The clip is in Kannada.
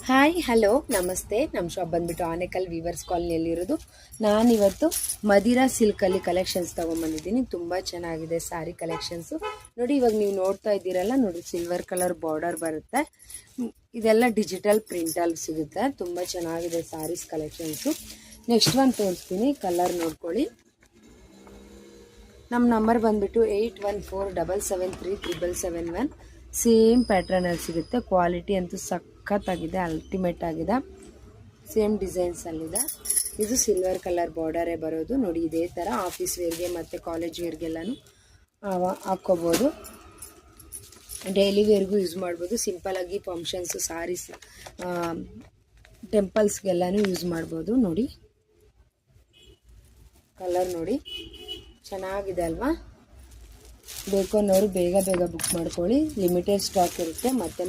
ಹಾಯ್ ಹಲೋ ನಮಸ್ತೆ. ನಮ್ಮ ಶಾಪ್ ಬಂದ್ಬಿಟ್ಟು ಆನೇಕಲ್ ವೀವರ್ಸ್ ಕಾಲನಿಯಲ್ಲಿರೋದು. ನಾನಿವತ್ತು ಮದಿರಾ ಸಿಲ್ಕಲ್ಲಿ ಕಲೆಕ್ಷನ್ಸ್ ತೊಗೊಂಬಂದಿದ್ದೀನಿ. ತುಂಬ ಚೆನ್ನಾಗಿದೆ ಸ್ಯಾರಿ ಕಲೆಕ್ಷನ್ಸು. ನೋಡಿ, ಇವಾಗ ನೀವು ನೋಡ್ತಾ ಇದ್ದೀರಲ್ಲ, ನೋಡಿ ಸಿಲ್ವರ್ ಕಲರ್ ಬಾರ್ಡರ್ ಬರುತ್ತೆ. ಇದೆಲ್ಲ ಡಿಜಿಟಲ್ ಪ್ರಿಂಟಲ್ಲಿ ಸಿಗುತ್ತೆ. ತುಂಬ ಚೆನ್ನಾಗಿದೆ ಸ್ಯಾರೀಸ್ ಕಲೆಕ್ಷನ್ಸು. ನೆಕ್ಸ್ಟ್ ಒಂದು ತೋರಿಸ್ತೀನಿ, ಕಲರ್ ನೋಡ್ಕೊಳ್ಳಿ. ನಮ್ಮ ನಂಬರ್ ಬಂದ್ಬಿಟ್ಟು 8147737771. ಸೇಮ್ ಪ್ಯಾಟ್ರನಲ್ಲಿ ಸಿಗುತ್ತೆ. ಕ್ವಾಲಿಟಿ ಅಂತೂ ಸಖತ್ತಾಗಿದೆ, ಅಲ್ಟಿಮೇಟ್ ಆಗಿದೆ. ಸೇಮ್ ಡಿಸೈನ್ಸಲ್ಲಿದೆ. ಇದು ಸಿಲ್ವರ್ ಕಲರ್ ಬಾರ್ಡರೇ ಬರೋದು. ನೋಡಿ, ಇದೇ ಥರ ಆಫೀಸ್ ವೇರ್ಗೆ ಮತ್ತು ಕಾಲೇಜ್ ವೇರ್ಗೆಲ್ಲನೂ ಹಾಕ್ಕೋಬೋದು. ಡೈಲಿ ವೇರ್ಗೂ ಯೂಸ್ ಮಾಡ್ಬೋದು. ಸಿಂಪಲಾಗಿ ಫಂಕ್ಷನ್ಸು, ಸಾರೀಸ್, ಟೆಂಪಲ್ಸ್ಗೆಲ್ಲನೂ ಯೂಸ್ ಮಾಡ್ಬೋದು. ನೋಡಿ, ಕಲರ್ ನೋಡಿ ಚೆನ್ನಾಗಿದೆ ಅಲ್ವಾ? ಬೇಕು ಅನ್ನೋರು ಬೇಗ ಬುಕ್ ಮಾಡ್ಕೊಳ್ಳಿ. ಲಿಮಿಟೆಡ್ ಸ್ಟಾಕ್ ಇರುತ್ತೆ. ಮತ್ತೆ